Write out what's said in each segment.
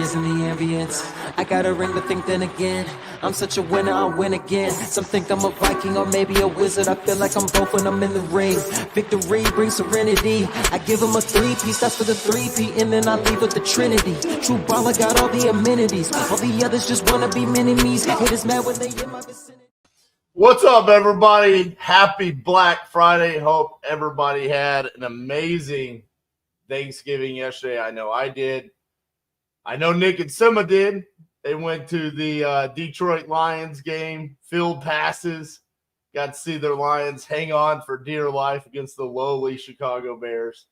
tears in the ambience. I got a ring to think then again. I'm such a winner, I'll win again. Some think I'm a Viking or maybe a wizard. I feel like I'm both when I'm in the ring. Victory brings serenity. I give them a three-piece, that's for the three-peat, and then I leave with the Trinity. True baller got all the amenities. All the others just wanna be mini-me's. Haters mad when they in my vicinity. What's up, everybody? Happy Black Friday. Hope everybody had an amazing Thanksgiving yesterday. I know I did. I know Nick and Sima did. They went to the Detroit Lions game, field passes, got to see their Lions hang on for dear life against the lowly Chicago Bears.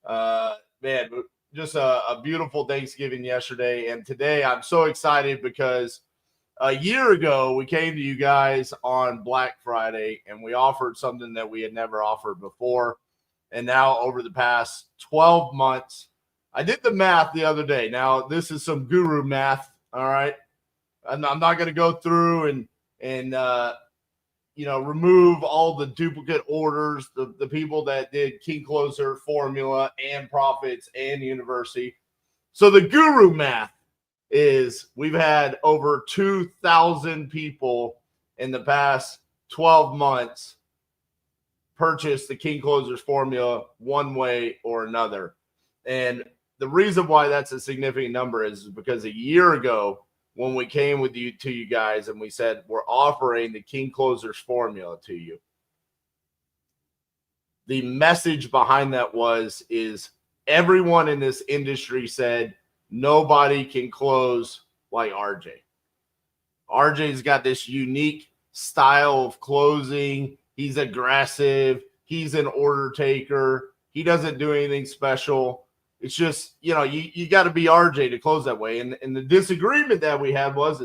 Man, just a beautiful Thanksgiving yesterday. And today I'm so excited because a year ago we came to you guys on Black Friday and we offered something that we had never offered before. And now over the past 12 months, I did the math the other day. Now, this is some guru math. All right. I'm not going to go through and remove all the duplicate orders, the people that did King Closer, Formula, and Profits, and University. So the guru math is we've had over 2,000 people in the past 12 months purchase the King Closers formula one way or another. And the reason why that's a significant number is because a year ago, when we came to you guys and we said, we're offering the King Closers formula to you, the message behind that is everyone in this industry said, nobody can close like RJ. RJ's got this unique style of closing. He's aggressive. He's an order taker. He doesn't do anything special. It's just, you got to be RJ to close that way. And the disagreement that we had was,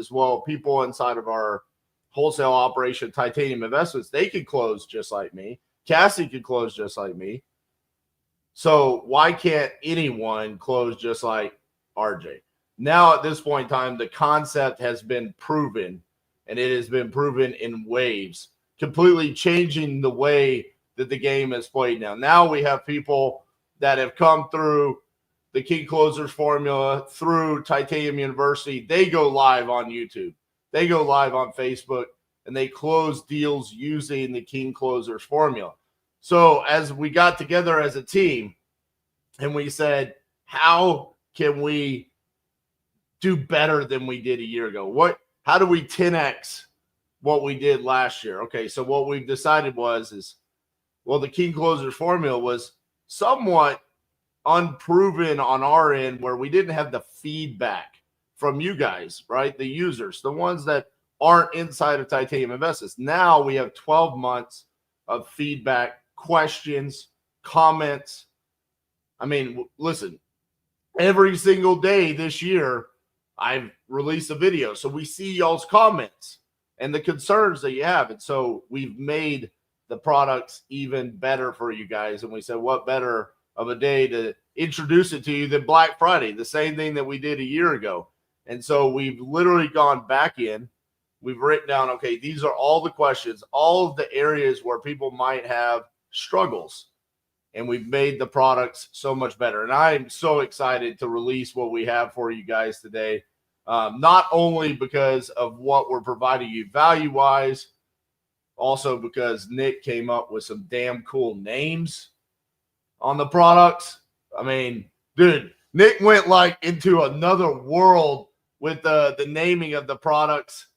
people inside of our wholesale operation, Titanium Investments, they could close just like me. Cassie could close just like me. So why can't anyone close just like RJ? Now, at this point in time, the concept has been proven, and it has been proven in waves, completely changing the way that the game is played now. Now we have people that have come through the King Closers formula, through Titanium University. They go live on YouTube. They go live on Facebook, and they close deals using the King Closers formula. So as we got together as a team and we said, how can we do better than we did a year ago? How do we 10X what we did last year? Okay, so what we've decided the King Closers formula was somewhat unproven on our end, where we didn't have the feedback from you guys, right? The users, the ones that aren't inside of Titanium Investments. Now we have 12 months of feedback, questions, comments. I mean, listen, every single day this year, I've released a video. So we see y'all's comments and the concerns that you have. And so we've made the products even better for you guys. And we said, what better of a day to introduce it to you than Black Friday, the same thing that we did a year ago. And so we've literally gone back in. We've written down, okay, these are all the questions, all of the areas where people might have struggles. And we've made the products so much better. And I'm so excited to release what we have for you guys today. Not only because of what we're providing you value-wise, also because Nick came up with some damn cool names on the products. I mean, dude, Nick went into another world with the naming of the products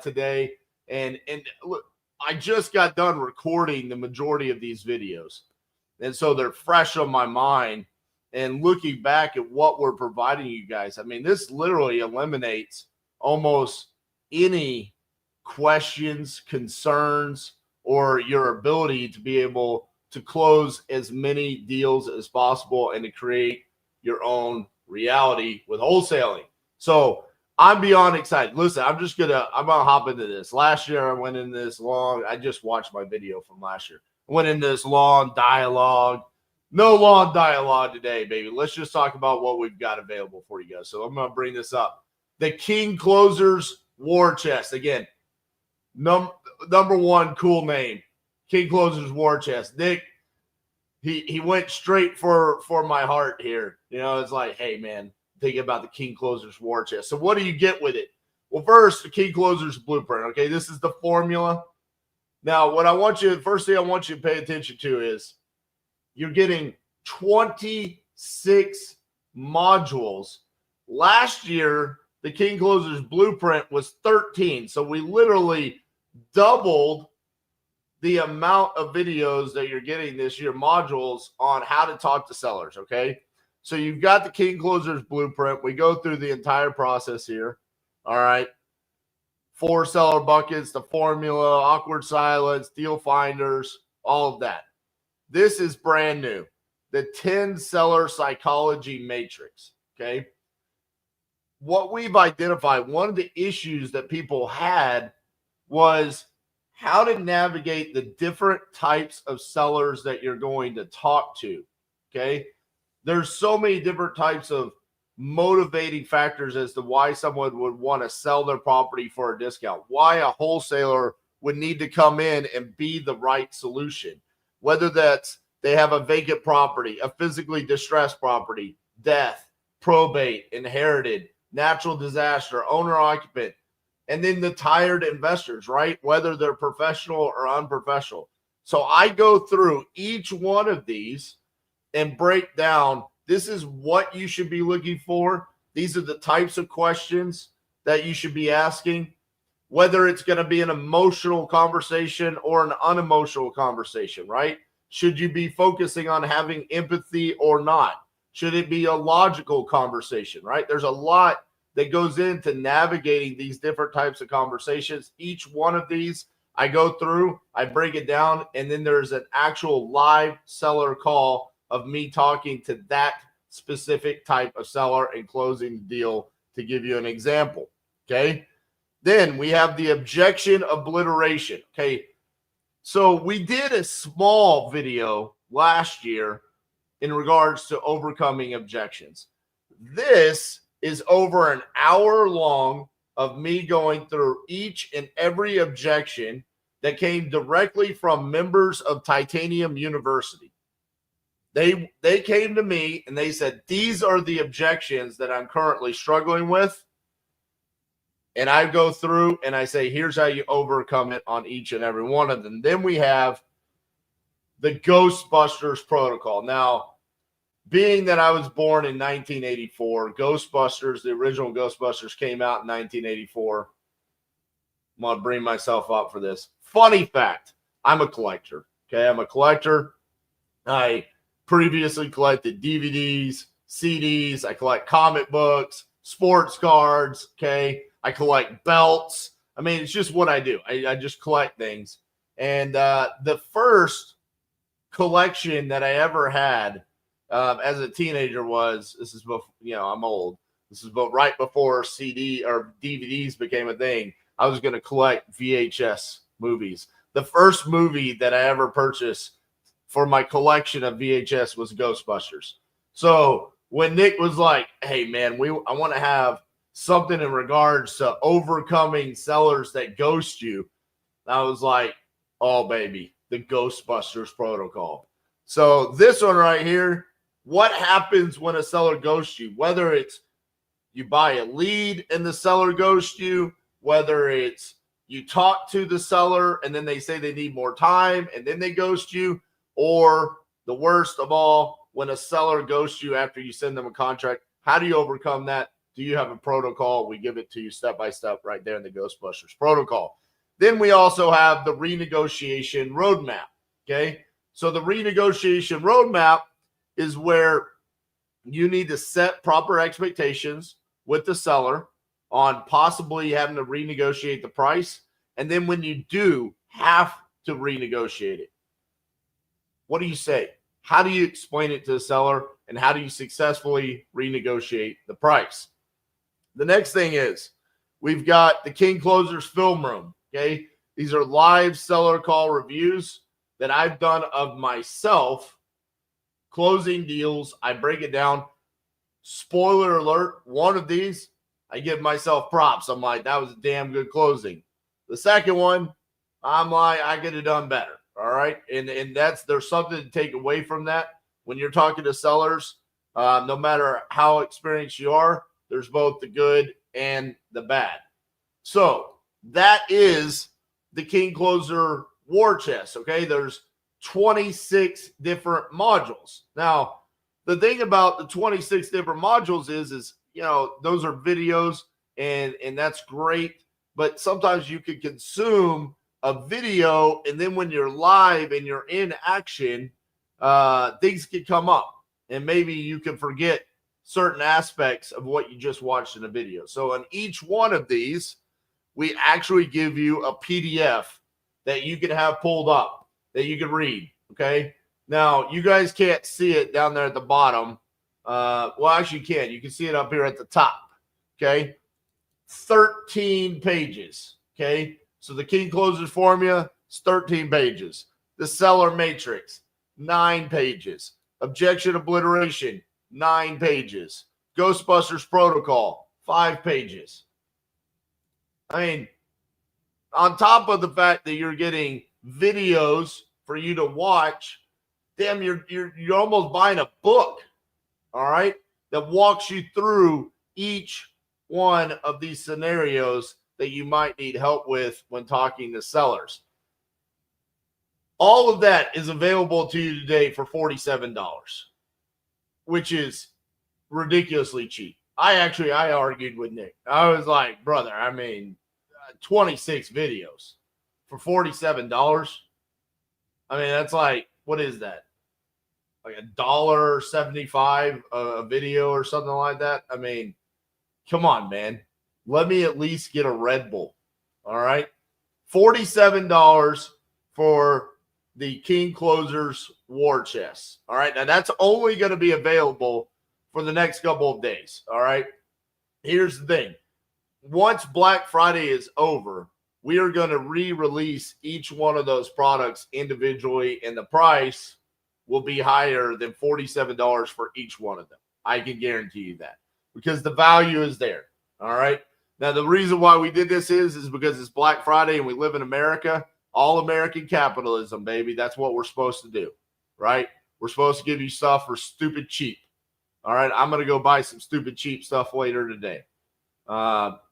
today. And look, I just got done recording the majority of these videos. And so they're fresh on my mind. And looking back at what we're providing you guys, I mean, this literally eliminates almost any questions, concerns, or your ability to be able to close as many deals as possible and to create your own reality with wholesaling. So I'm beyond excited. Listen, I'm gonna hop into this. Last year I went in this long, I just watched my video from last year. I went into this long dialogue. No long dialogue today, baby. Let's just talk about what we've got available for you guys. So I'm gonna bring this up. The King Closers War Chest. Again, number one cool name. King Closers War Chest. Nick, he went straight for my heart here. You know, it's like, hey man, thinking about the King Closers War Chest. So what do you get with it? Well, first, the King Closers Blueprint. Okay, this is the formula. Now, first thing I want you to pay attention to is you're getting 26 modules. Last year, the King Closers Blueprint was 13. So we literally doubled the amount of videos that you're getting this year, modules on how to talk to sellers, okay? So you've got the King Closers Blueprint. We go through the entire process here, all right? 4 seller buckets, the formula, awkward silence, deal finders, all of that. This is brand new, the 10 seller psychology matrix, okay? What we've identified, one of the issues that people had was how to navigate the different types of sellers that you're going to talk to, okay? There's so many different types of motivating factors as to why someone would want to sell their property for a discount, why a wholesaler would need to come in and be the right solution, whether that's they have a vacant property, a physically distressed property, death, probate, inherited, natural disaster, owner-occupant, and then the tired investors, right? Whether they're professional or unprofessional. So I go through each one of these and break down, this is what you should be looking for. These are the types of questions that you should be asking, whether it's going to be an emotional conversation or an unemotional conversation, right? Should you be focusing on having empathy or not? Should it be a logical conversation, right? There's a lot that goes into navigating these different types of conversations. Each one of these, I go through, I break it down, and then there's an actual live seller call of me talking to that specific type of seller and closing the deal, to give you an example, okay? Then we have the objection obliteration, okay? So we did a small video last year in regards to overcoming objections. This is over an hour long of me going through each and every objection that came directly from members of Titanium University. They came to me and they said, these are the objections that I'm currently struggling with. And I go through and I say, here's how you overcome it on each and every one of them. Then we have the Ghostbusters protocol. Now, being that I was born in 1984, Ghostbusters, the original Ghostbusters, came out in 1984. I'm going to bring myself up for this. Funny fact, I'm a collector. Okay, I'm a collector. I previously collected DVDs, CDs. I collect comic books, sports cards. Okay, I collect belts. I mean, it's just what I do. I just collect things. And the first collection that I ever had as a teenager was, this is before, I'm old. This is right before CD or DVDs became a thing. I was going to collect VHS movies. The first movie that I ever purchased for my collection of VHS was Ghostbusters. So when Nick was like, hey man, I want to have something in regards to overcoming sellers that ghost you, I was like, oh baby, the Ghostbusters protocol. So this one right here, what happens when a seller ghosts you? Whether it's you buy a lead and the seller ghosts you, whether it's you talk to the seller and then they say they need more time and then they ghost you, or the worst of all, when a seller ghosts you after you send them a contract, how do you overcome that? Do you have a protocol? We give it to you step by step right there in the Ghostbusters protocol. Then we also have the renegotiation roadmap, okay? So the renegotiation roadmap is where you need to set proper expectations with the seller on possibly having to renegotiate the price. And then when you do have to renegotiate it, what do you say? How do you explain it to the seller? And how do you successfully renegotiate the price? The next thing is we've got the King Closers film room, okay? These are live seller call reviews that I've done of myself closing deals. I break it down. Spoiler alert, one of these, I give myself props. I'm like, that was a damn good closing. The second one, I'm like, I could have done better. All right. And there's something to take away from that. When you're talking to sellers, No matter how experienced you are, there's both the good and the bad. So that is the King Closer War Chest. Okay, there's 26 different modules. Now, the thing about the 26 different modules is those are videos, and that's great. But sometimes you can consume a video, and then when you're live and you're in action, things can come up, and maybe you can forget certain aspects of what you just watched in a video. So on each one of these, we actually give you a PDF that you can have pulled up, that you can read, okay? Now, you guys can't see it down there at the bottom. Well, actually, you can. You can see it up here at the top, okay? 13 pages, okay? So the King Closers Formula is 13 pages. The Seller Matrix, 9 pages. Objection Obliteration, 9 pages. Ghostbusters Protocol, 5 pages. I mean, on top of the fact that you're getting videos for you to watch, damn, you're almost buying a book, all right, that walks you through each one of these scenarios that you might need help with when talking to sellers. All of that is available to you today for $47, which is ridiculously cheap. I argued with Nick. I was like, brother, 26 videos for $47. I mean, that's like, what is that? Like $1.75 a video or something like that. I mean, come on, man. Let me at least get a Red Bull. All right. $47 for the King Closers War Chest. All right. Now that's only going to be available for the next couple of days. All right. Here's the thing. Once Black Friday is over, we are going to re-release each one of those products individually, and the price will be higher than $47 for each one of them. I can guarantee you that, because the value is there. All right. Now, the reason why we did this is because it's Black Friday and we live in America. All American capitalism, baby. That's what we're supposed to do, right? We're supposed to give you stuff for stupid cheap. All right. I'm going to go buy some stupid cheap stuff later today.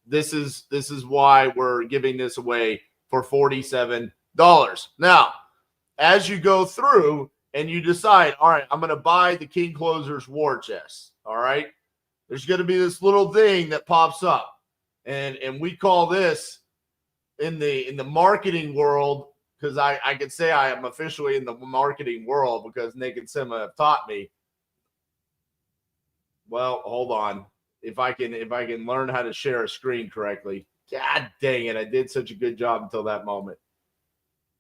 This is why we're giving this away for $47. Now, as you go through and you decide, all right, I'm going to buy the King Closers War Chest. All right. There's going to be this little thing that pops up. And we call this in the marketing world, because I can say I am officially in the marketing world because Nick and Sima have taught me. Well, hold on. If I can learn how to share a screen correctly. God dang it. I did such a good job until that moment.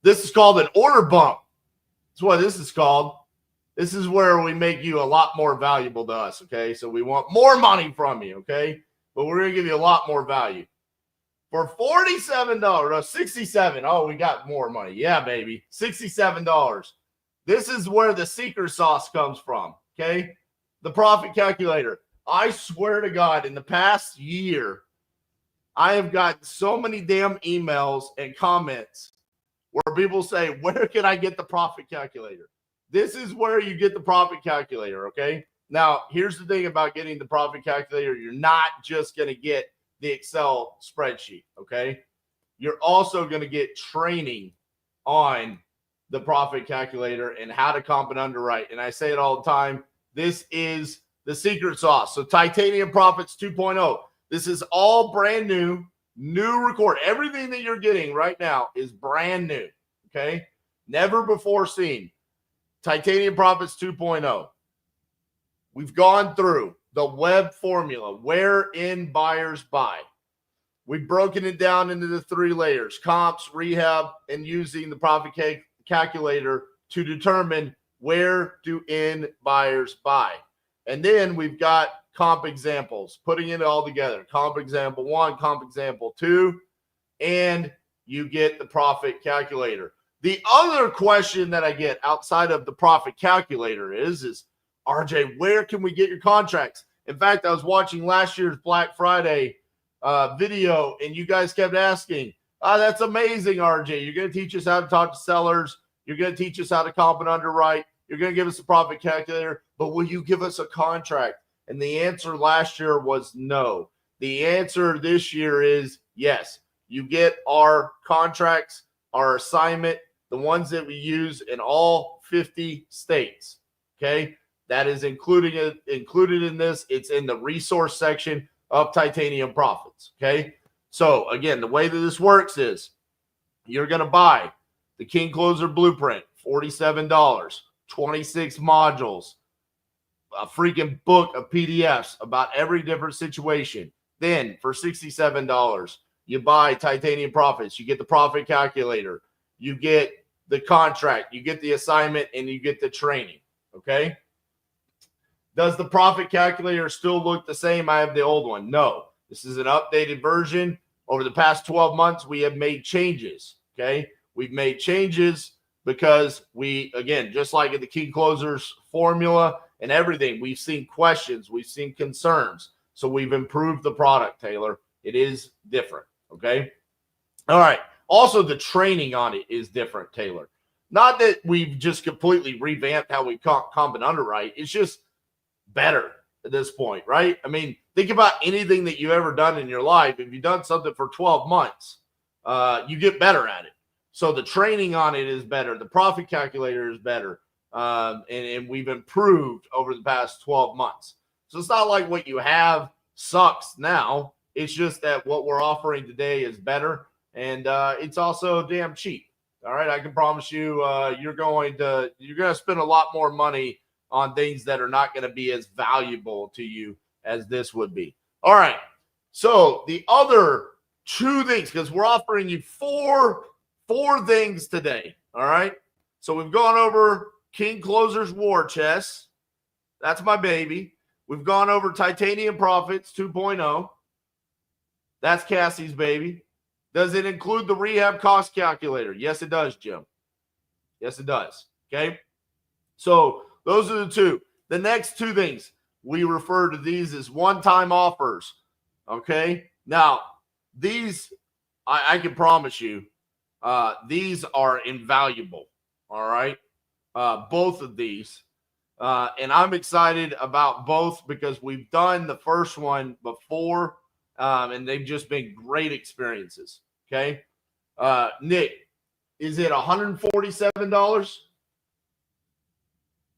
This is called an order bump. That's what this is called. This is where we make you a lot more valuable to us, okay? So we want more money from you, okay? But we're going to give you a lot more value. For $47, $67. Oh, we got more money. Yeah, baby. $67. This is where the secret sauce comes from, okay? The profit calculator. I swear to God, in the past year, I have gotten so many damn emails and comments where people say, where can I get the profit calculator? This is where you get the profit calculator, okay? Now, here's the thing about getting the profit calculator. You're not just going to get the Excel spreadsheet, okay? You're also going to get training on the profit calculator and how to comp and underwrite. And I say it all the time. This is the secret sauce. So Titanium Profits 2.0. This is all brand new record. Everything that you're getting right now is brand new, okay? Never before seen. Titanium Profits 2.0. We've gone through the web formula, wherein buyers buy. We've broken it down into the 3 layers: comps, rehab, and using the profit calculator to determine where do end buyers buy. And then we've got comp examples, putting it all together. Comp example 1, comp example 2, and you get the profit calculator. The other question that I get outside of the profit calculator is RJ, where can we get your contracts? In fact, I was watching last year's Black Friday video, and you guys kept asking, that's amazing, RJ. You're going to teach us how to talk to sellers. You're going to teach us how to comp and underwrite. You're going to give us a profit calculator. but will you give us a contract? And the answer last year was no. The answer this year is yes. You get our contracts, our assignment, the ones that we use in all 50 states. Okay. That is included in this. It's in the resource section of Titanium Profits. Okay. So again, the way that this works is you're going to buy the King Closer Blueprint, $47, 26 modules, a freaking book of PDFs about every different situation. Then for $67, you buy Titanium Profits. You get the profit calculator. You get the contract. You get the assignment, and you get the training. Okay. Does the profit calculator still look the same? I have the old one. No. This is an updated version. Over the past 12 months, we have made changes. Okay. We've made changes because we, again, just like in the King Closers formula and everything, we've seen questions, we've seen concerns. So we've improved the product, Taylor. It is different. Okay. All right. Also, the training on it is different, Taylor. Not that we've just completely revamped how we comp and underwrite. It's just better at this point, right? I mean, think about anything that you've ever done in your life. If you've done something for 12 months, you get better at it. So the training on it is better. The profit calculator is better. And we've improved over the past 12 months. So it's not like what you have sucks now. It's just that what we're offering today is better. And it's also damn cheap. All right. I can promise you, you're going to spend a lot more money on things that are not going to be as valuable to you as this would be. All right. So the other two things, because we're offering you four things today. All right. So we've gone over King Closer's War Chest. That's my baby. We've gone over Titanium Profits 2.0. That's Cassie's baby. Does it include the rehab cost calculator? Yes, it does, Jim. Yes, it does. Okay. So those are the two. The next two things, we refer to these as one-time offers. Okay. Now, these, I can promise you, these are invaluable. All right. Both of these. And I'm excited about both because we've done the first one before, and they've just been great experiences. Okay. Nick, is it $147?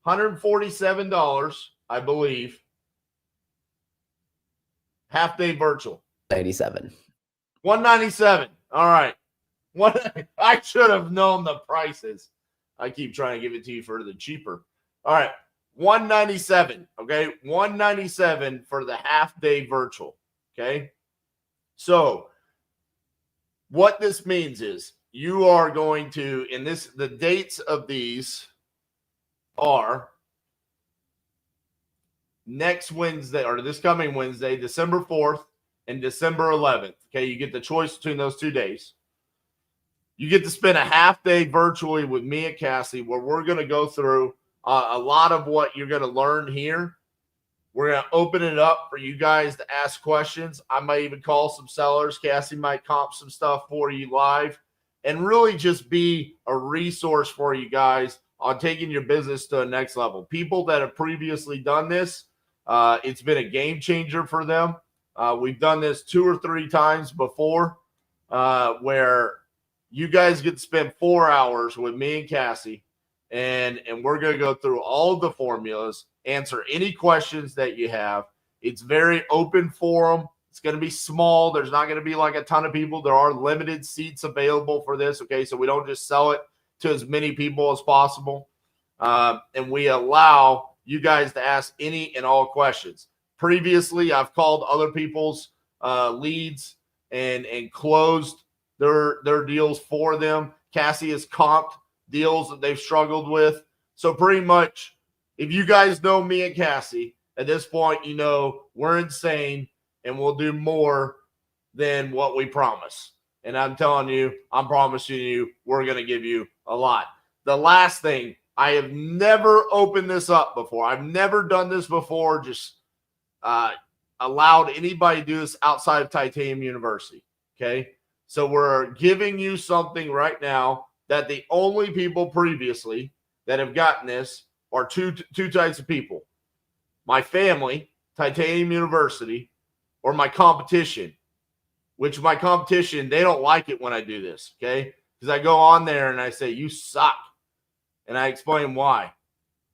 $147, I believe. Half day virtual. 97. 197. All right. I should have known the prices. I keep trying to give it to you for the cheaper. All right. 197. Okay. 197 for the half day virtual. Okay. So what this means is you are going to, in this, the dates of these are next Wednesday or this coming Wednesday, December 4th and December 11th. Okay. You get the choice between those 2 days. You get to spend a half day virtually with me and Cassie where we're going to go through a lot of what you're going to learn here. We're going to open it up for you guys to ask questions. I might even call some sellers. Cassie might comp some stuff for you live and really just be a resource for you guys on taking your business to a next level. People that have previously done this, it's been a game changer for them. We've done this 2 or 3 times before where you guys get to spend 4 hours with me and Cassie, and we're going to go through all of the formulas, answer any questions that you have. It's very open forum. It's going to be small. There's not going to be like a ton of people. There are limited seats available for this, okay? So we don't just sell it to as many people as possible. And we allow you guys to ask any and all questions. Previously, I've called other people's leads and closed their deals for them. Cassie has comped deals that they've struggled with. So pretty much, if you guys know me and Cassie, at this point, you know we're insane and we'll do more than what we promise. And I'm telling you, I'm promising you, we're going to give you a lot. The last thing, I have never opened this up before. I've never done this before, just allowed anybody to do this outside of Titanium University, okay? So we're giving you something right now that the only people previously that have gotten this are two types of people. my family, Titanium University, or my competition, which my competition, they don't like it when I do this, okay? Because I go on there and I say, you suck. And I explain why.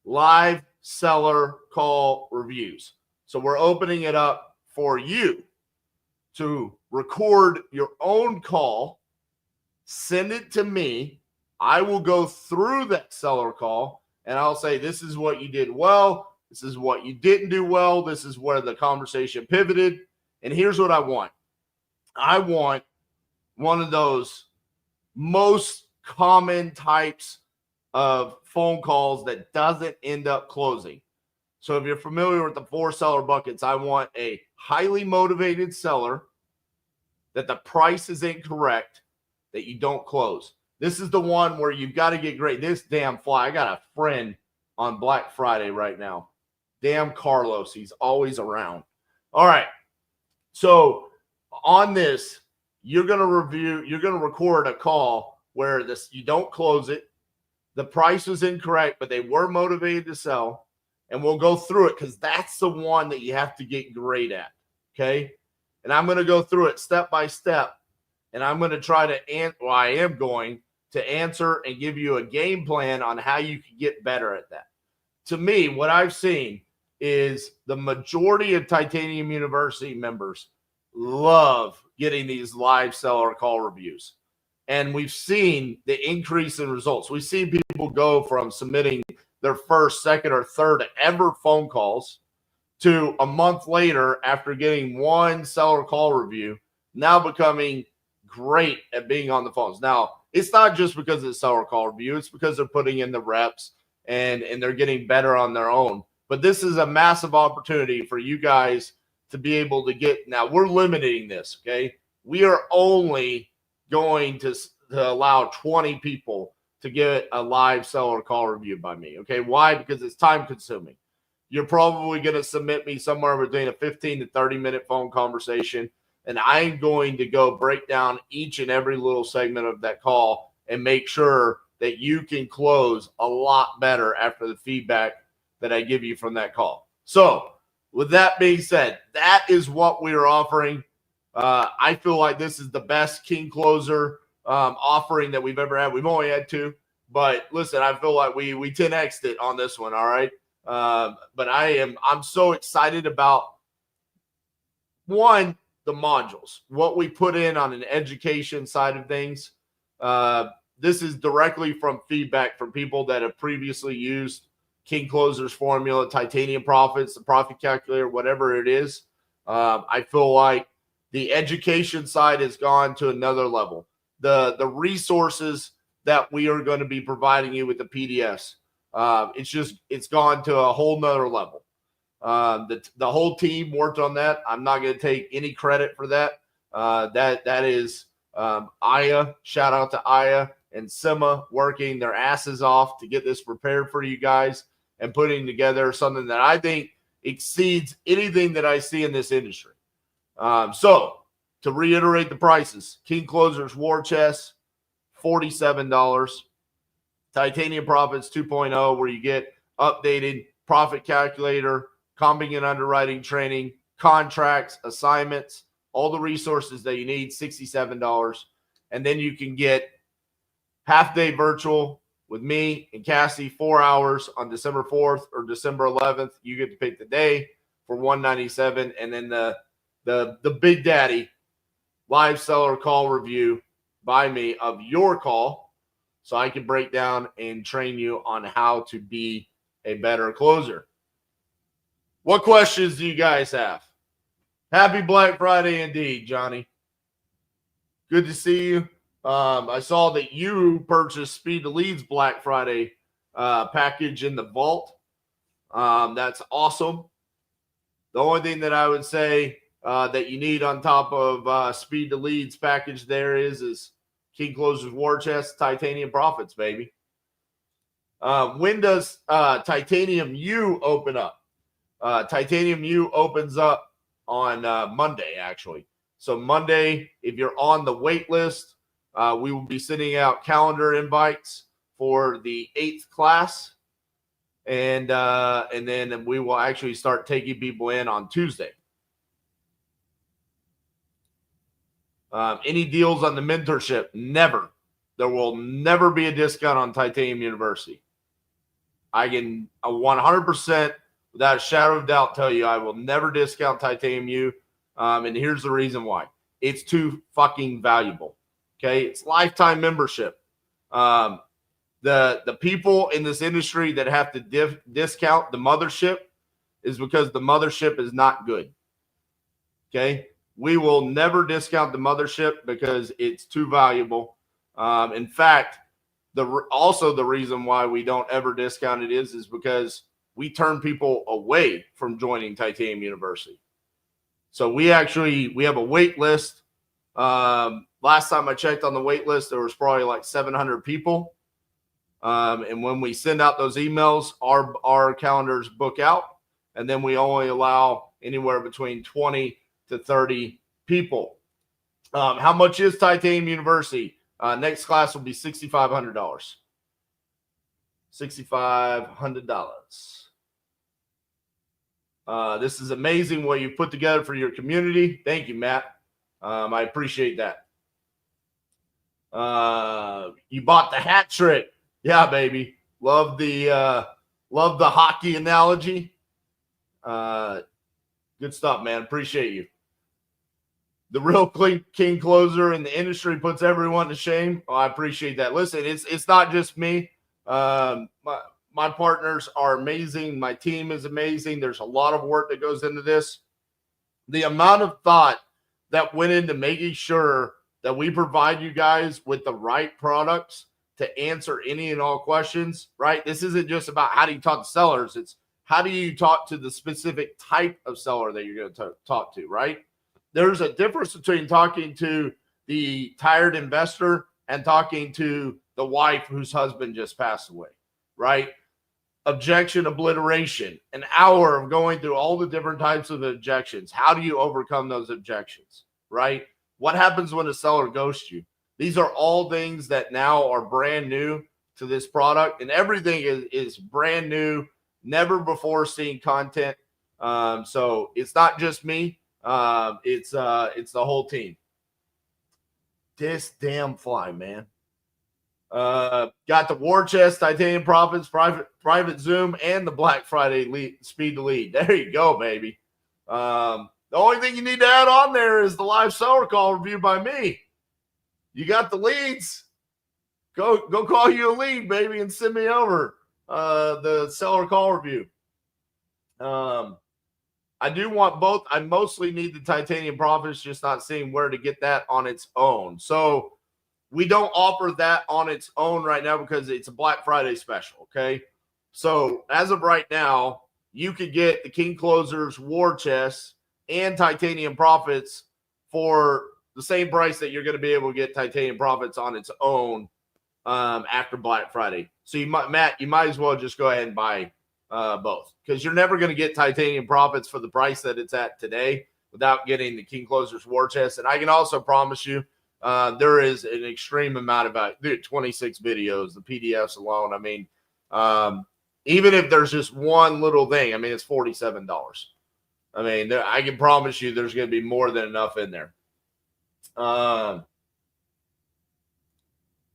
Live seller call reviews. So we're opening it up for you to record your own call, send it to me. I will go through that seller call and I'll say, this is what you did well. This is what you didn't do well. This is where the conversation pivoted. And here's what I want. I want one of those most common types of phone calls that doesn't end up closing. So if you're familiar with the 4 seller buckets, I want a highly motivated seller, that the price is incorrect, that you don't close. This is the one where you've got to get great. This damn fly. I got a friend on Black Friday right now. Damn Carlos. He's always around. All right. So on this, you're going to record a call where you don't close it. The price was incorrect, but they were motivated to sell. And we'll go through it because that's the one that you have to get great at. Okay. And I'm going to go through it step by step. And I'm going to try to I am going to answer and give you a game plan on how you can get better at that. To me, what I've seen is the majority of Titanium University members love getting these live seller call reviews. And we've seen the increase in results. We've seen people go from submitting their first, second, or third ever phone calls to a month later after getting one seller call review, now becoming great at being on the phones. Now, it's not just because of the seller call review. It's because they're putting in the reps and they're getting better on their own. But this is a massive opportunity for you guys to be able to get. Now, we're limiting this, okay? We are only going to allow 20 people to get a live seller call review by me, okay? Why? Because it's time consuming. You're probably going to submit me somewhere between a 15 to 30-minute phone conversation, and I'm going to go break down each and every little segment of that call and make sure that you can close a lot better after the feedback that I give you from that call. So with that being said, that is what we are offering. I feel like this is the best King Closer offering that we've ever had. We've only had 2, but listen, I feel like we 10x'd it on this one. All right. But I'm so excited about, one, the modules, what we put in on an education side of things. This is directly from feedback from people that have previously used King Closer's formula, Titanium Profits, the profit calculator, whatever it is. I feel like the education side has gone to another level. The resources that we are going to be providing you with the PDFs, it's gone to a whole nother level. The whole team worked on that. I'm not going to take any credit for that. That is Aya. Shout out to Aya and Sima working their asses off to get this prepared for you guys and putting together something that I think exceeds anything that I see in this industry. So to reiterate the prices, King Closer's War Chest, $47. Titanium Profits 2.0, where you get updated profit calculator, comping and underwriting training, contracts, assignments, all the resources that you need, $67. And then you can get half-day virtual with me and Cassie, 4 hours on December 4th or December 11th. You get to pick the day for $197. And then the Big Daddy live seller call review by me of your call, so I can break down and train you on how to be a better closer. What questions do you guys have? Happy Black Friday indeed, Johnny. Good to see you. I saw that you purchased Speed to Leads Black Friday package in the vault. That's awesome. The only thing that I would say that you need on top of Speed to Leads package there is King Closer's War Chest, Titanium Profits, baby. When does Titanium U open up? Titanium U opens up on Monday, actually. So Monday, if you're on the wait list, we will be sending out calendar invites for the 8th class. and then we will actually start taking people in on Tuesday. Any deals on the mentorship? Never. There will never be a discount on Titanium University. I can 100% without a shadow of doubt tell you I will never discount Titanium U. And here's the reason why. It's too fucking valuable. Okay? It's lifetime membership. The people in this industry that have to discount the mothership is because the mothership is not good. Okay? We will never discount the mothership because it's too valuable. In fact, also the reason why we don't ever discount it is because we turn people away from joining Titanium University. So we have a wait list. Last time I checked on the wait list, there was probably like 700 people. And when we send out those emails, our calendars book out, and then we only allow anywhere between 20 to 30 people. How much is Titanium University? Next class will be $6,500. $6,500. This is amazing what you put together for your community. Thank you, Matt. I appreciate that. You bought the hat trick. Yeah, baby. Love the hockey analogy. Good stuff, man. Appreciate you. The real king closer in the industry puts everyone to shame. Oh, I appreciate that. Listen, it's not just me. My partners are amazing. My team is amazing. There's a lot of work that goes into this. The amount of thought that went into making sure that we provide you guys with the right products to answer any and all questions, right? This isn't just about how do you talk to sellers. It's how do you talk to the specific type of seller that you're going to talk to, right? There's a difference between talking to the tired investor and talking to the wife whose husband just passed away, right? Objection obliteration, an hour of going through all the different types of objections. How do you overcome those objections, right? What happens when a seller ghosts you? These are all things that now are brand new to this product, and everything is brand new, never before seen content. So it's not just me. It's the whole team. This damn fly, man. Got the war chest, titanium profits, private Zoom, and the Black Friday speed to lead. There you go, baby. The only thing you need to add on there is the live seller call review by me. You got the leads. Go call you a lead, baby, and send me over the seller call review. I do want both. I mostly need the titanium profits, just not seeing where to get that on its own. So we don't offer that on its own right now because it's a Black Friday special, okay? So as of right now, you could get the King Closers War Chest and titanium profits for the same price that you're going to be able to get titanium profits on its own after Black Friday. So Matt, you might as well just go ahead and buy both, because you're never going to get titanium profits for the price that it's at today without getting the King Closers War Chest. And I can also promise you there is an extreme amount of value. 26 videos, the PDFs alone. I mean, even if there's just one little thing, I mean, it's $47. I mean, I can promise you there's going to be more than enough in there.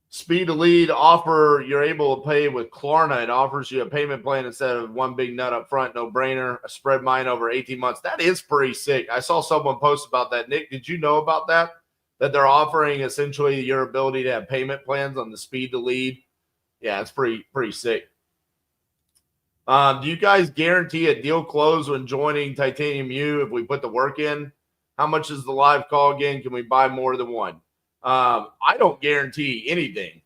Speed to lead offer, you're able to pay with Klarna. It offers you a payment plan instead of one big nut up front, no brainer. I spread mine over 18 months. That is pretty sick. I saw someone post about that. Nick, did you know about that? That they're offering essentially your ability to have payment plans on the speed to lead. Yeah, it's pretty sick. Do you guys guarantee a deal close when joining Titanium U if we put the work in? How much is the live call again? Can we buy more than one? I don't guarantee anything,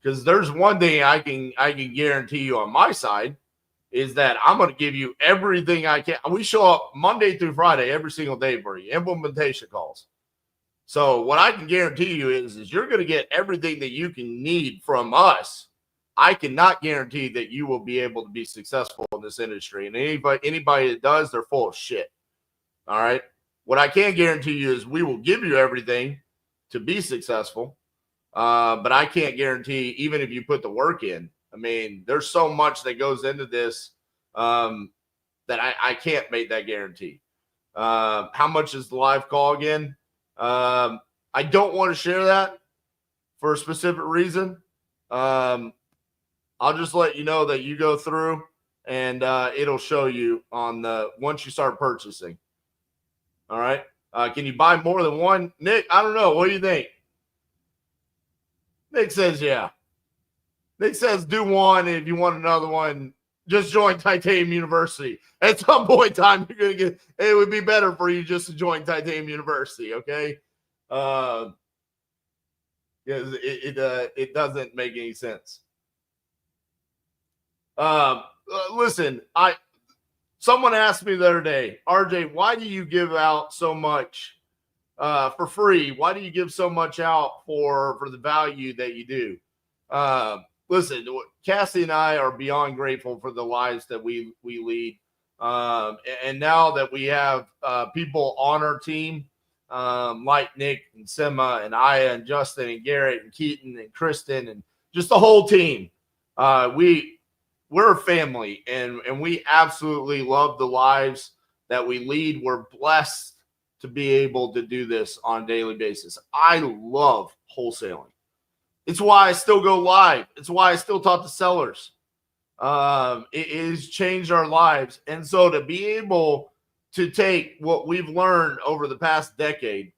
because there's one thing I can guarantee you on my side is that I'm going to give you everything I can. We show up Monday through Friday every single day for you, implementation calls. So what I can guarantee you is you're going to get everything that you can need from us. I cannot guarantee that you will be able to be successful in this industry. And anybody that does, they're full of shit. All right. What I can guarantee you is we will give you everything to be successful. But I can't guarantee, even if you put the work in, I mean, there's so much that goes into this that I can't make that guarantee. How much is the live call again? I don't want to share that for a specific reason. I'll just let you know that you go through and it'll show you on the once you start purchasing. All right. Can you buy more than one? Nick, I don't know. What do you think? Nick says, yeah. Nick says, do one. And if you want another one, just join Titanium University. At some point in time, you're going to get, it would be better for you just to join Titanium University. Okay. It doesn't make any sense. Listen, someone asked me the other day, RJ, why do you give out so much for free? Why do you give so much out for the value that you do? Listen, Cassie and I are beyond grateful for the lives that we lead. And now that we have people on our team, like Nick and Sima and Aya and Justin and Garrett and Keaton and Kristen and just the whole team, we're a family, and we absolutely love the lives that we lead. We're blessed to be able to do this on a daily basis. I love wholesaling. It's why I still go live. It's why I still talk to sellers. It has changed our lives. And so to be able to take what we've learned over the past decade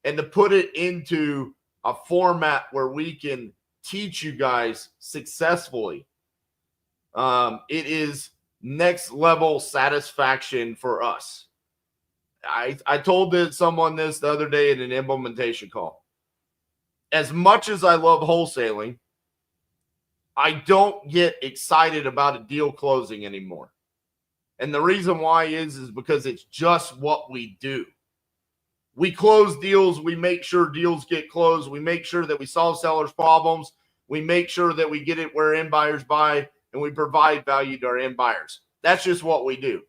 and to put it into a format where we can teach you guys successfully, it is next level satisfaction for us. I told someone this the other day in an implementation call. As much as I love wholesaling, I don't get excited about a deal closing anymore. And the reason why is because it's just what we do. We close deals. We make sure deals get closed. We make sure that we solve sellers' problems. We make sure that we get it where end buyers buy, and we provide value to our end buyers. That's just what we do.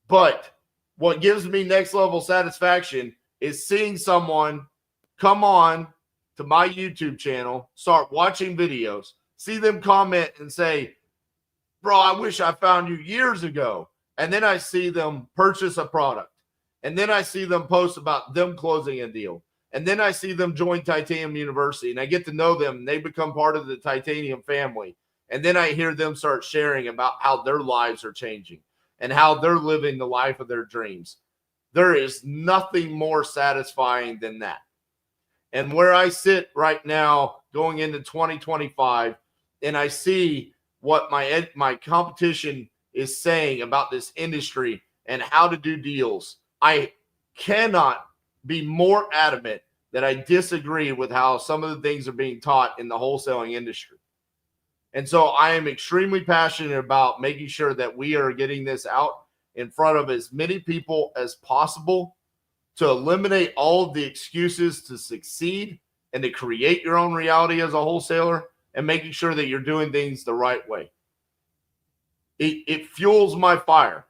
But what gives me next level satisfaction is seeing someone come on to my YouTube channel, start watching videos, see them comment and say, bro, I wish I found you years ago. And then I see them purchase a product. And then I see them post about them closing a deal. And then I see them join Titanium University, and I get to know them, and they become part of the Titanium family. And then I hear them start sharing about how their lives are changing and how they're living the life of their dreams. There is nothing more satisfying than that. And where I sit right now going into 2025, and I see what my competition is saying about this industry and how to do deals, I cannot be more adamant that I disagree with how some of the things are being taught in the wholesaling industry. And so I am extremely passionate about making sure that we are getting this out in front of as many people as possible to eliminate all of the excuses to succeed and to create your own reality as a wholesaler, and making sure that you're doing things the right way. It fuels my fire.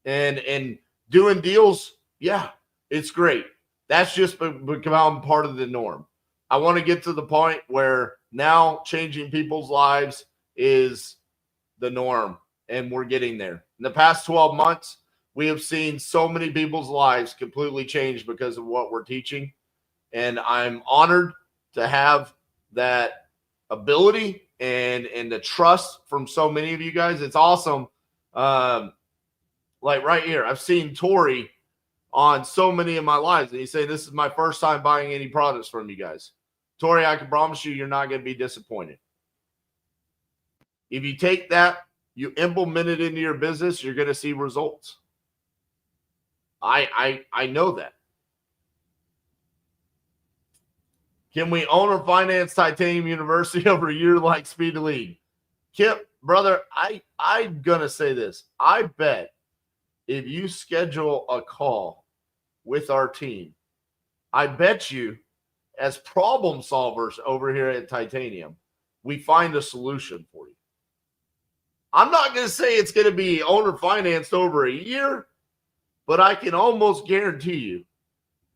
And doing deals, yeah, it's great. That's just become part of the norm. I want to get to the point where now changing people's lives is the norm, and we're getting there. In the past 12 months, we have seen so many people's lives completely change because of what we're teaching. And I'm honored to have that ability and the trust from so many of you guys. It's awesome. Like right here, I've seen Tori on so many of my lives, and he say, this is my first time buying any products from you guys. Tori, I can promise you, you're not going to be disappointed. If you take that, you implement it into your business, you're going to see results. I know that. Can we own or finance Titanium University over a year like Speed to Lead? Kip, brother, I'm going to say this. I bet if you schedule a call with our team, I bet you, as problem solvers over here at Titanium, we find a solution for you. I'm not going to say it's going to be owner financed over a year, but I can almost guarantee you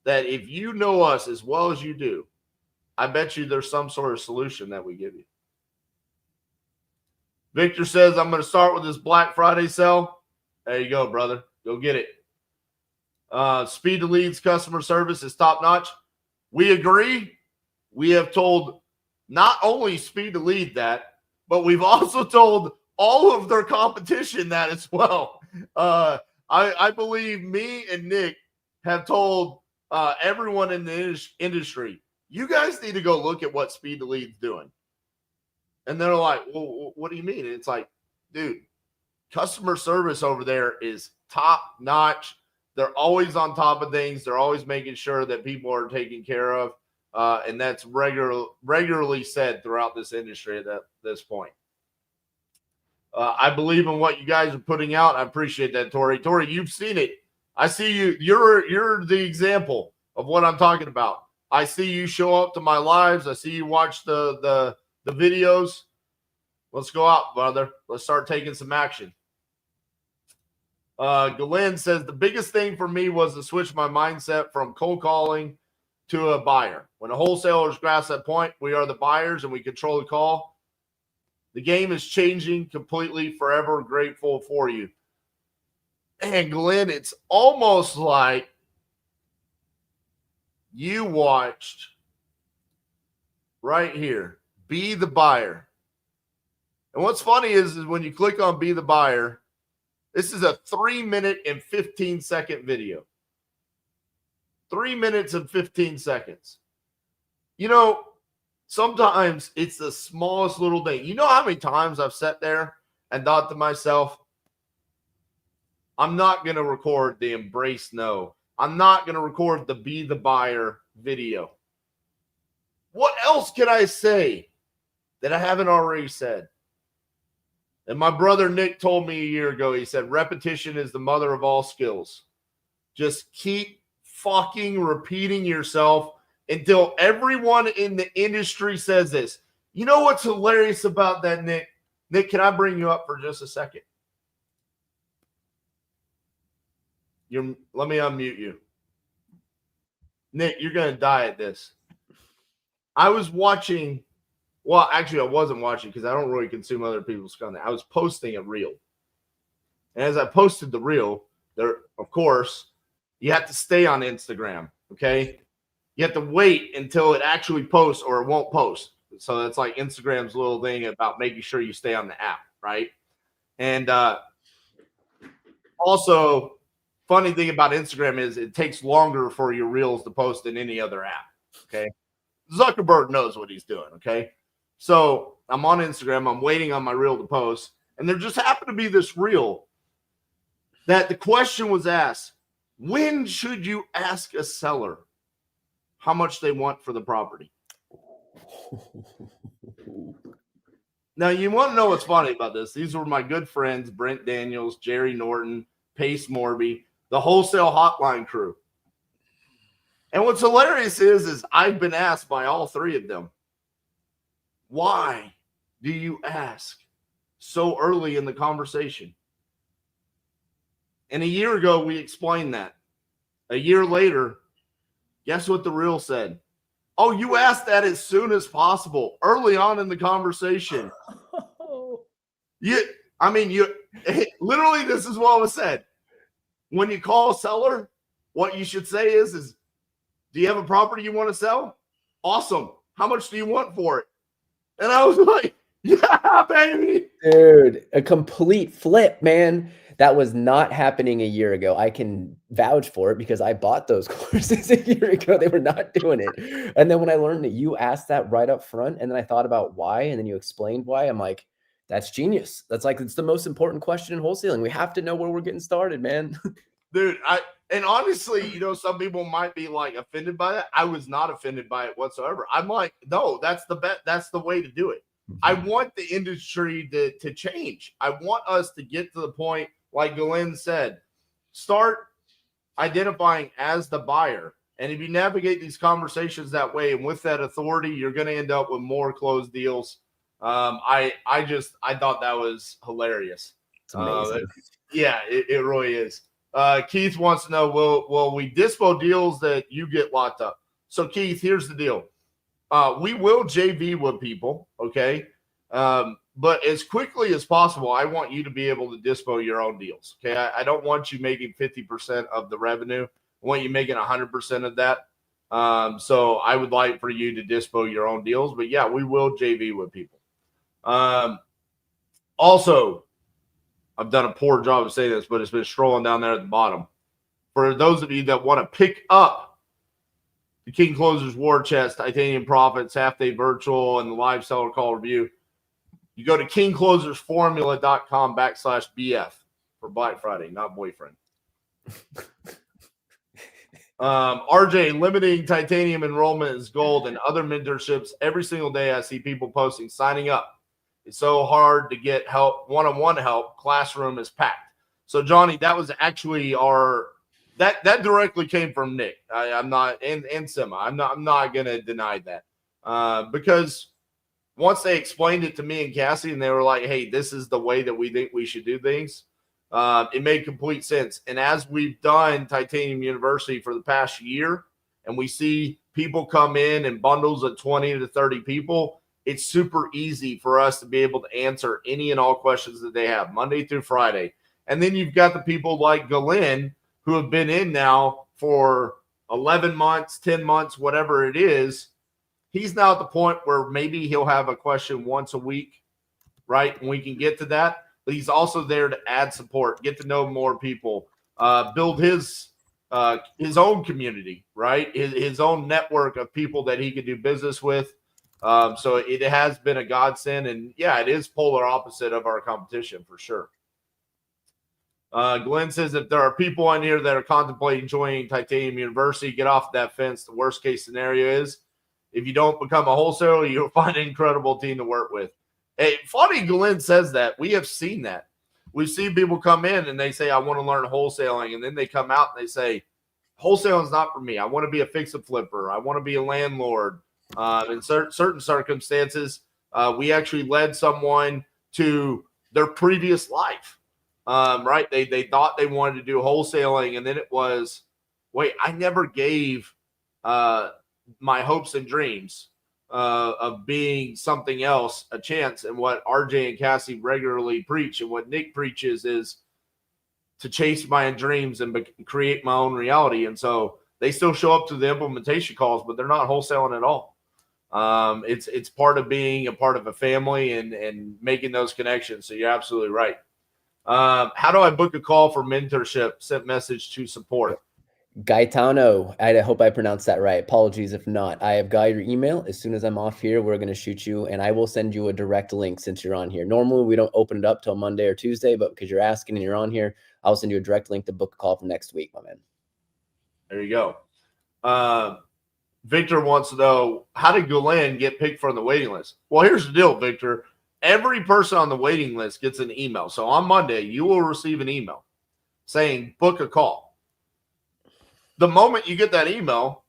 that if you know us as well as you do, I bet you there's some sort of solution that we give you. Victor says, I'm going to start with this Black Friday sale. There you go, brother. Go get it. Speed to leads customer service is top notch. We agree. We have told not only speed to lead that, but we've also told all of their competition that as well. I believe me and Nick have told everyone in the industry, you guys need to go look at what speed to lead's doing. And they're like, well, what do you mean? And it's like, dude, customer service over there is top notch. They're always on top of things. They're always making sure that people are taken care of. And that's regularly said throughout this industry at this point. I believe in what you guys are putting out. I appreciate that, Tori. Tori, you've seen it. I see you. You're the example of what I'm talking about. I see you show up to my lives. I see you watch the videos. Let's go out, brother. Let's start taking some action. Glenn says, the biggest thing for me was to switch my mindset from cold calling to a buyer. When a wholesalers grasp that point, we are the buyers and we control the call. The game is changing completely, forever grateful for you. And Glenn, it's almost like you watched right here, Be the Buyer. And what's funny is when you click on Be the Buyer, this is a 3-minute and 15-second video. 3 minutes and 15 seconds. You know, sometimes it's the smallest little thing. You know how many times I've sat there and thought to myself, I'm not going to record the Embrace No. I'm not going to record the Be the Buyer video. What else can I say that I haven't already said? And my brother Nick told me a year ago, he said, repetition is the mother of all skills. Just keep fucking repeating yourself until everyone in the industry says this. You know what's hilarious about that, Nick? Nick, can I bring you up for just a second? Let me unmute you. Nick, you're going to die at this. I was watching. Well, actually, I wasn't watching because I don't really consume other people's content. I was posting a reel. And as I posted the reel, there, of course, you have to stay on Instagram, okay? You have to wait until it actually posts or it won't post. So that's like Instagram's little thing about making sure you stay on the app, right? And also, funny thing about Instagram is it takes longer for your reels to post than any other app, okay? Zuckerberg knows what he's doing, okay? So I'm on Instagram. I'm waiting on my reel to post. And there just happened to be this reel that the question was asked, when should you ask a seller how much they want for the property? Now, you want to know what's funny about this? These were my good friends, Brent Daniels, Jerry Norton, Pace Morby, the wholesale hotline crew. And what's hilarious is I've been asked by all three of them, why do you ask so early in the conversation? And a year ago, we explained that. A year later, guess what the reel said? Oh, you asked that as soon as possible, early on in the conversation. Literally, this is what was said. When you call a seller, what you should say is, do you have a property you want to sell? Awesome. How much do you want for it? And I was like, yeah, baby. Dude, a complete flip, man. That was not happening a year ago. I can vouch for it because I bought those courses a year ago. They were not doing it. And then when I learned that you asked that right up front, and then I thought about why, and then you explained why, I'm like, that's genius. That's like, it's the most important question in wholesaling. We have to know where we're getting started, man. Dude, and honestly, you know, some people might be like offended by that. I was not offended by it whatsoever. I'm like, no, that's the way to do it. I want the industry to change. I want us to get to the point, like Glenn said, start identifying as the buyer. And if you navigate these conversations that way and with that authority, you're going to end up with more closed deals. I thought that was hilarious. It's amazing. Yeah, it really is. Keith wants to know, will we dispo deals that you get locked up? So Keith, here's the deal. We will JV with people. Okay. but as quickly as possible, I want you to be able to dispo your own deals. Okay. I don't want you making 50% of the revenue. I want you making 100% of that. So I would like for you to dispo your own deals, but yeah, we will JV with people. Also, I've done a poor job of saying this, but it's been scrolling down there at the bottom. For those of you that want to pick up the King Closers War Chest, Titanium Profits, Half Day Virtual, and the live seller call review, you go to kingclosersformula.com/BF for Black Friday, not boyfriend. RJ, limiting titanium enrollment is gold and other mentorships. Every single day I see people posting, signing up. It's so hard to get help, one-on-one help. Classroom is packed. So, Johnny, that was actually that directly came from Nick. I'm not, and Sima. I'm not going to deny that because once they explained it to me and Cassie, and they were like, hey, this is the way that we think we should do things, it made complete sense. And as we've done Titanium University for the past year, and we see people come in bundles of 20 to 30 people, it's super easy for us to be able to answer any and all questions that they have Monday through Friday. And then you've got the people like Glenn who have been in now for 11 months, 10 months, whatever it is. He's now at the point where maybe he'll have a question once a week, right? And we can get to that. But he's also there to add support, get to know more people, build his own community, right? His own network of people that he could do business with. So it has been a godsend. And, yeah, it is polar opposite of our competition for sure. Glenn says if there are people in here that are contemplating joining Titanium University, get off that fence. The worst case scenario is if you don't become a wholesaler, you'll find an incredible team to work with. Hey, funny Glenn says that. We have seen that. We've seen people come in and they say, I want to learn wholesaling. And then they come out and they say, wholesaling is not for me. I want to be a fix-a-flipper. I want to be a landlord. In certain circumstances, we actually led someone to their previous life. Right? They thought they wanted to do wholesaling, and then it was, wait, I never gave my hopes and dreams of being something else a chance. And what RJ and Cassie regularly preach and what Nick preaches is to chase my dreams and create my own reality. And so they still show up to the implementation calls, but they're not wholesaling at all. It's part of being a part of a family and making those connections. So you're absolutely right. How do I book a call for mentorship? Sent message to support. Gaetano, I hope I pronounced that right. Apologies if not. I have got your email. As soon as I'm off here, we're going to shoot you, and I will send you a direct link since you're on here. Normally, we don't open it up till Monday or Tuesday, but because you're asking and you're on here, I'll send you a direct link to book a call for next week, my man. There you go. Victor wants to know, how did Glenn get picked from the waiting list? Well, here's the deal, Victor. Every person on the waiting list gets an email. So on Monday, you will receive an email saying, book a call. The moment you get that email,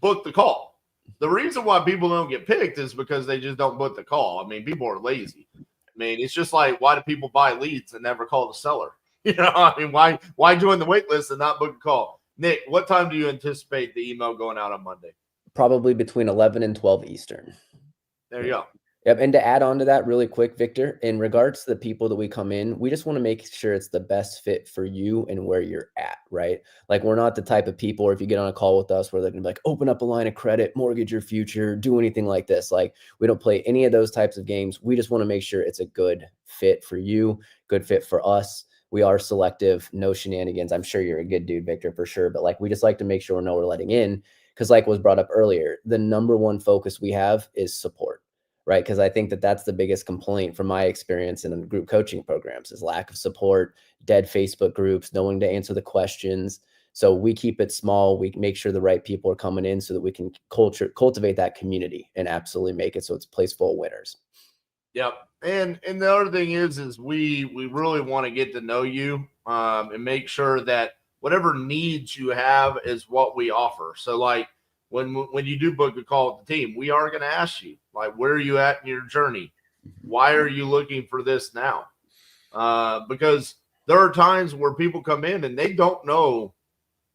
book the call. The reason why people don't get picked is because they just don't book the call. I mean, people are lazy. I mean, it's just like, why do people buy leads and never call the seller? You know, I mean, why join the wait list and not book a call? Nick, what time do you anticipate the email going out on Monday? Probably between 11 and 12 Eastern. There you go. Yep. And to add on to that really quick, Victor, in regards to the people that we come in, we just want to make sure it's the best fit for you and where you're at, right? Like, we're not the type of people, or if you get on a call with us, where they're going to be like, open up a line of credit, mortgage your future, do anything like this. Like, we don't play any of those types of games. We just want to make sure it's a good fit for you, good fit for us. We are selective, no shenanigans. I'm sure you're a good dude, Victor, for sure. But like, we just like to make sure we know we're letting in, because like was brought up earlier, the number one focus we have is support. Right. Because I think that that's the biggest complaint from my experience in group coaching programs is lack of support, dead Facebook groups, no one to answer the questions. So we keep it small. We make sure the right people are coming in so that we can cultivate that community and absolutely make it so it's a place full of winners. Yep. And the other thing is we really want to get to know you and make sure that whatever needs you have is what we offer. So like, when you do book a call with the team, we are going to ask you, like, where are you at in your journey? Why are you looking for this now? Because there are times where people come in and they don't know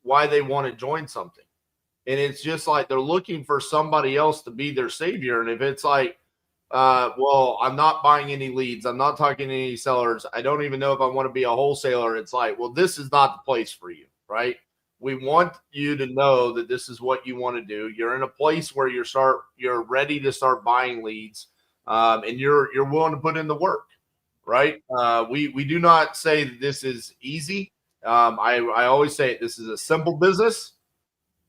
why they want to join something. And it's just like they're looking for somebody else to be their savior. And if it's like well, I'm not buying any leads. I'm not talking to any sellers. I don't even know if I want to be a wholesaler. It's like, well, this is not the place for you, right? We want you to know that this is what you want to do. You're in a place where you're ready to start buying leads, and you're willing to put in the work, right? We do not say that this is easy. I always say this is a simple business,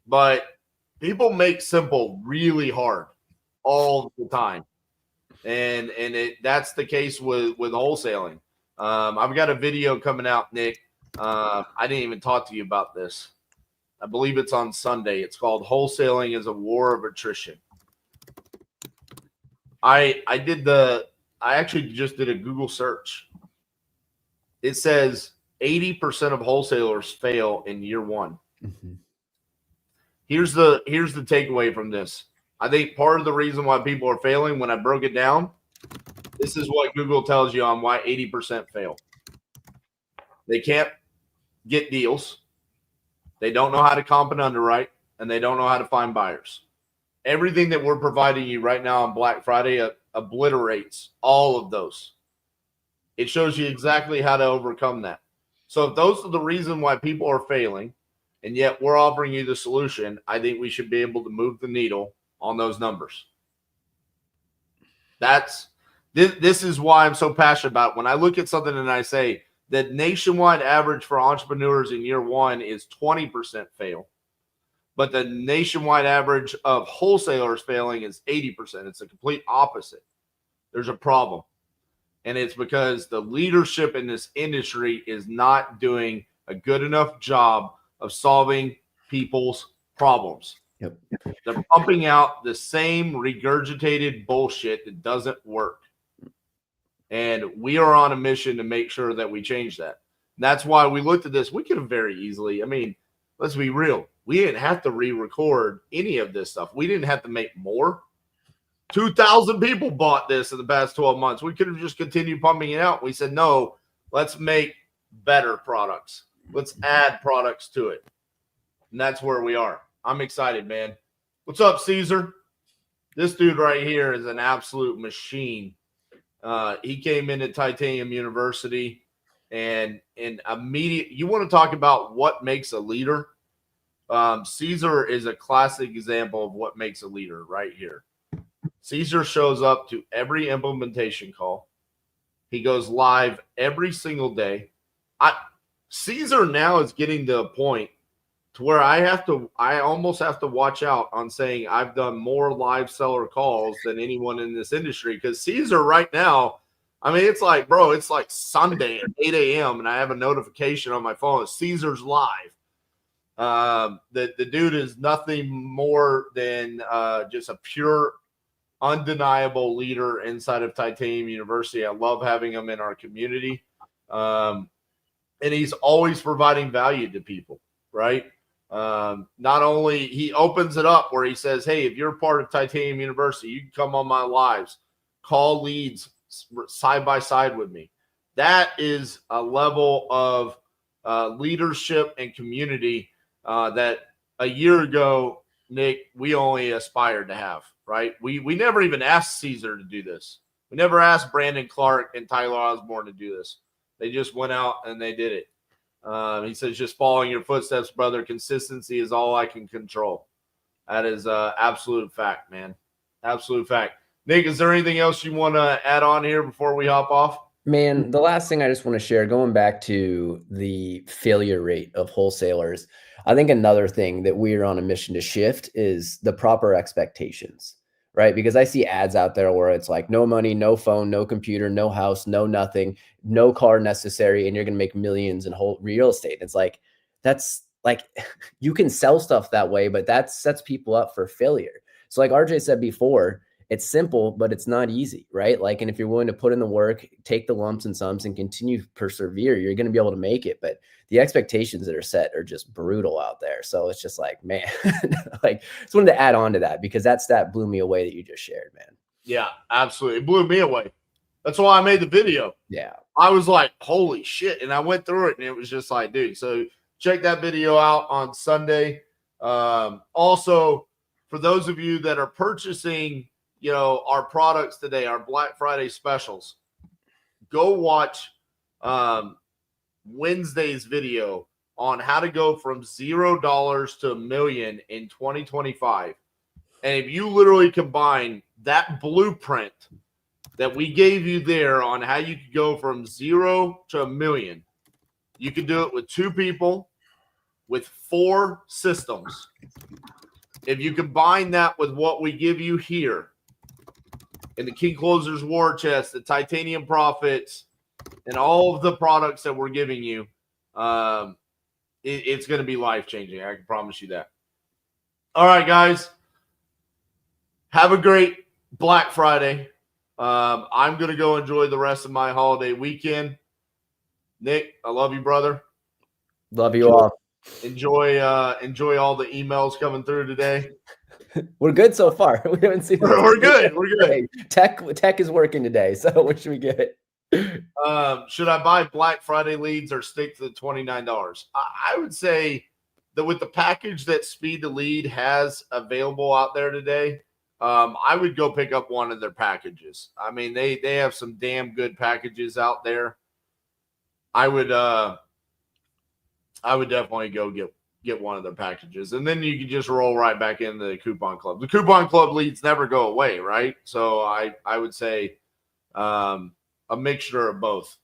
but people make simple really hard all the time, and that's the case with wholesaling. I've got a video coming out, Nick. I didn't even talk to you about this. I believe it's on Sunday. It's called "Wholesaling is a War of Attrition." I actually just did a Google search. It says 80% of wholesalers fail in year one. Mm-hmm. Here's the takeaway from this. I think part of the reason why people are failing, when I broke it down, this is what Google tells you on why 80% fail. They can't get deals. They don't know how to comp and underwrite, and they don't know how to find buyers. Everything that we're providing you right now on Black Friday obliterates all of those. It shows you exactly how to overcome that. So if those are the reason why people are failing, and yet we're offering you the solution, I think we should be able to move the needle on those numbers. This is why I'm so passionate about it. When I look at something and I say the nationwide average for entrepreneurs in year one is 20% fail, but the nationwide average of wholesalers failing is 80%. It's the complete opposite. There's a problem. And it's because the leadership in this industry is not doing a good enough job of solving people's problems. Yep. They're pumping out the same regurgitated bullshit that doesn't work. And we are on a mission to make sure that we change that. And that's why we looked at this. We could have very easily, I mean, let's be real. We didn't have to re-record any of this stuff. We didn't have to make more. 2,000 people bought this in the past 12 months. We could have just continued pumping it out. We said, no, let's make better products. Let's add products to it. And that's where we are. I'm excited, man. What's up, Caesar? This dude right here is an absolute machine. He came into Titanium University and immediately, you want to talk about what makes a leader? Caesar is a classic example of what makes a leader right here. Caesar shows up to every implementation call. He goes live every single day. Caesar now is getting to a point to where I almost have to watch out on saying I've done more live seller calls than anyone in this industry, because Caesar right now, I mean, it's like, bro, it's like Sunday at 8 a.m. and I have a notification on my phone. Caesar's live. The dude is nothing more than just a pure, undeniable leader inside of Titanium University. I love having him in our community. And he's always providing value to people, right? Not only he opens it up where he says, hey, if you're part of Titanium University, you can come on my lives, call leads side by side with me. That is a level of leadership and community that a year ago, Nick, we only aspired to have, right? We never even asked Caesar to do this. We never asked Brandon Clark and Tyler Osborne to do this. They just went out and they did it. He says, just following your footsteps, brother. Consistency is all I can control. That is absolute fact, man. Absolute fact. Nick, is there anything else you want to add on here before we hop off? Man, the last thing I just want to share, going back to the failure rate of wholesalers, I think another thing that we are on a mission to shift is the proper expectations, right? Because I see ads out there where it's like, no money, no phone, no computer, no house, no nothing, no car necessary, and you're going to make millions in whole real estate. It's like, that's like, you can sell stuff that way, but that sets people up for failure. So like RJ said before, it's simple, but it's not easy, right? Like, and if you're willing to put in the work, take the lumps and sums and continue to persevere, you're going to be able to make it. But the expectations that are set are just brutal out there. So it's just like, man, like, just wanted to add on to that because that stat blew me away that you just shared, man. Yeah, absolutely. It blew me away. That's why I made the video. Yeah. I was like, holy shit. And I went through it and it was just like, dude, so check that video out on Sunday. Also, for those of you that are purchasing our products today, our Black Friday specials, go watch Wednesday's video on how to go from $0 to $1 million in 2025. And if you literally combine that blueprint that we gave you there on how you could go from 0 to $1 million, you can do it with 2 people, with 4 systems. If you combine that with what we give you here in the King Closers War Chest, the Titanium Profits, and all of the products that we're giving you, it's going to be life-changing. I can promise you that. All right, guys. Have a great Black Friday. I'm going to go enjoy the rest of my holiday weekend. Nick, I love you, brother. Love you all. Enjoy all the emails coming through today. We're good so far. We haven't seen. We're good. We're good. Tech is working today, so what should we get? Should I buy Black Friday leads or stick to the $29? I would say that with the package that Speed to Lead has available out there today, I would go pick up one of their packages. I mean, they have some damn good packages out there. I would definitely go get one of their packages, and then you can just roll right back into the coupon club. The coupon club leads never go away, right? So I would say a mixture of both.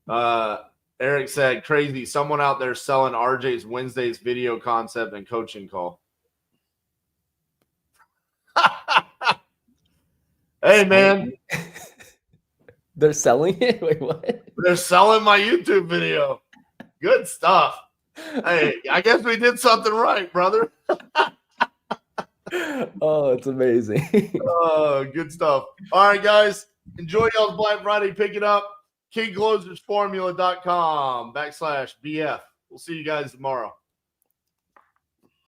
Eric said, crazy. Someone out there selling RJ's Wednesday's video concept and coaching call. Hey, man. They're selling it? Wait, what? They're selling my YouTube video. Good stuff. Hey, I guess we did something right, brother. Oh, it's amazing. Oh, good stuff. All right, guys. Enjoy y'all's Black Friday. Pick it up. KingClosersFormula.com/BF. We'll see you guys tomorrow.